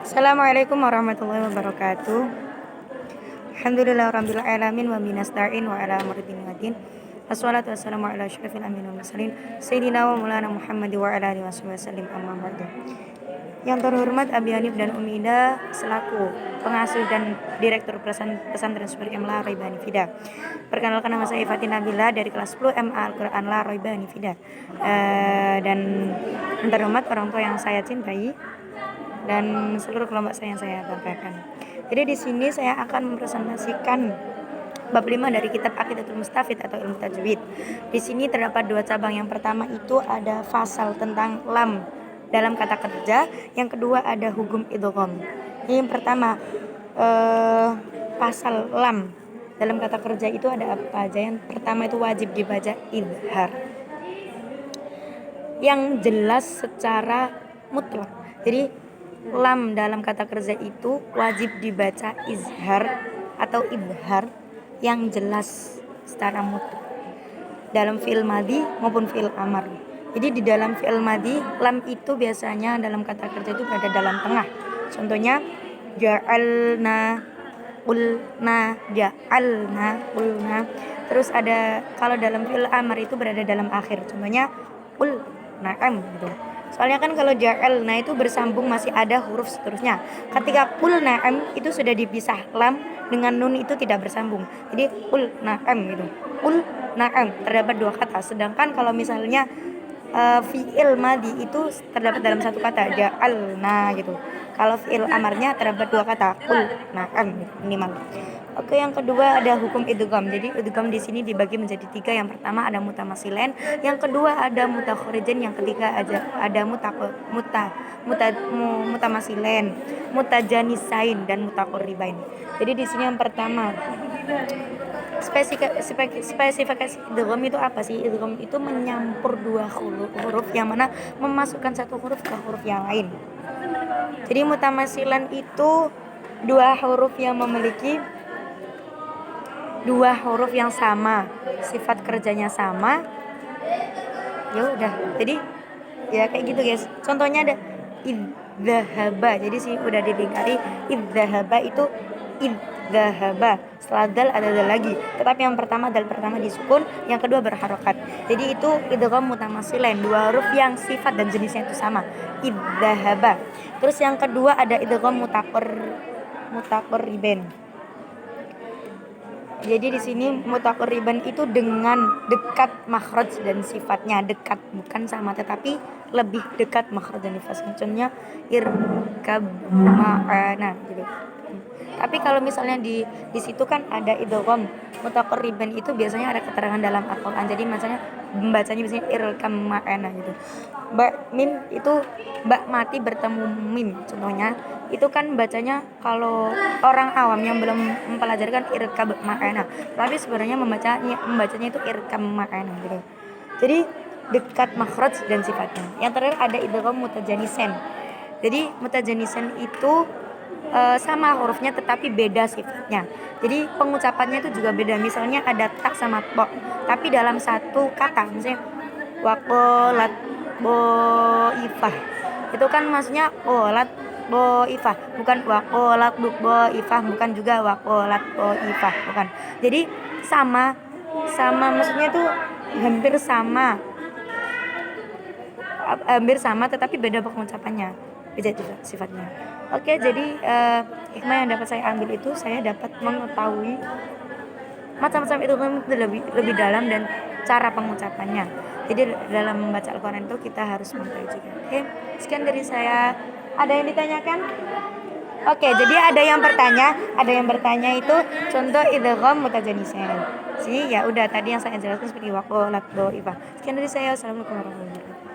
Assalamualaikum warahmatullahi wabarakatuh. Alhamdulillahirabbil alamin wa binasta'in wa ala amrin wadin. Wassalatu wassalamu ala asyrafil anbiya'i wal mursalin sayyidina wa maulana Muhammad wa ala alihi wasallim amma ba'du. Yang terhormat Abi Hanif dan Umi Ida selaku pengasuh dan direktur pesantren Super M La Roiba Hanifida. Perkenalkan, nama saya Fatin Nabila dari kelas 10 MA Al-Quran La Roiba Hanifida. Dan yang terhormat orang tua yang saya cintai dan seluruh kelompok saya yang saya banggakan. Jadi di sini saya akan mempresentasikan bab 5 dari kitab Aqidatul Mustafid atau ilmu tajwid. Di sini terdapat dua cabang. Yang pertama itu ada fasal tentang lam dalam kata kerja, yang kedua ada hukum idgham. Yang pertama pasal lam dalam kata kerja itu ada apa aja? Yang pertama itu wajib dibaca idhar yang jelas secara mutlak. Jadi lam dalam kata kerja itu wajib dibaca izhar atau idhar yang jelas secara mutlak dalam fi'il madhi maupun fi'il amar. Jadi di dalam fi'il madhi lam itu biasanya dalam kata kerja itu berada dalam tengah. Contohnya ja'alna, qulna, ja'alna, qulna. Terus ada kalau dalam fi'il amar itu berada dalam akhir. Contohnya qul na'am gitu. Soalnya kan kalau ja'alna itu bersambung masih ada huruf seterusnya. Ketika qul na'am itu sudah dipisah, lam dengan nun itu tidak bersambung. Jadi qul na'am gitu. Qul na'am terdapat dua kata. Sedangkan kalau misalnya fi'il madhi itu terdapat dalam satu kata, ja'alna gitu. Kalau fi'il amarnya terdapat dua kata, qul na'am gitu, minimal. Oke, yang kedua ada hukum idgham. Jadi idgham di sini dibagi menjadi tiga. Yang pertama ada mutamasilen, yang kedua ada mutakharijan, yang ketiga ada mutamasilen, mutajanisain dan mutaqarribain. Jadi di sini yang pertama spesifikasi idgham itu apa sih? Idgham itu menyampur dua huruf yang mana memasukkan satu huruf ke huruf yang lain. Jadi mutamasilan itu dua huruf yang memiliki dua huruf yang sama, sifat kerjanya sama. Ya udah. Jadi ya kayak gitu guys. Contohnya ada idzahaba. Jadi sih udah dilingkari idzahaba itu idzahaba. Setelah dal ada dal lagi. Tetapi yang pertama dal pertama disukun, yang kedua berharokat. Jadi itu idgham mutamasilain, dua huruf yang sifat dan jenisnya itu sama. Idzahaba. Terus yang kedua ada idgham mutaqarriban. Jadi di sini mutaqarriban itu dengan dekat makhraj dan sifatnya, dekat bukan sama tetapi lebih dekat makhraj dan sifatnya. Contohnya irkab ma'ana gitu. Tapi kalau misalnya di situ kan ada idgham mutaqarriban itu biasanya ada keterangan dalam Al-Qur'an. Jadi misalnya membacanya biasanya irkam ma'ana gitu. Ba mim itu ba mati bertemu mim contohnya. Itu kan bacanya kalau orang awam yang belum mempelajari kan irkab ma'ana. Tapi sebenarnya membacanya itu irkam ma'ana gitu. Jadi dekat makhraj dan sifatnya. Yang terakhir ada idgham mutajanisen. Jadi mutajanisen itu sama hurufnya tetapi beda sifatnya. Jadi pengucapannya itu juga beda. Misalnya ada tak sama to, tapi dalam satu kata misalnya waqalat boifah. Itu kan maksudnya qalat boifah, bukan waqalat boifah, bukan juga waqalat boifah, bukan. Jadi sama maksudnya itu hampir sama tetapi beda pengucapannya, beda sifatnya. Oke, jadi hikmah yang dapat saya ambil itu saya dapat mengetahui macam-macam itu lebih dalam dan cara pengucapannya. Jadi dalam membaca Al-Quran itu kita harus mempelajari. Oke, sekian dari saya. Ada yang ditanyakan? Oke, jadi ada yang bertanya itu contoh idgham mutajanisain. Ya udah tadi yang saya jelaskan seperti waqalat dhaifah. Sekian dari saya. Assalamualaikum warahmatullahi wabarakatuh.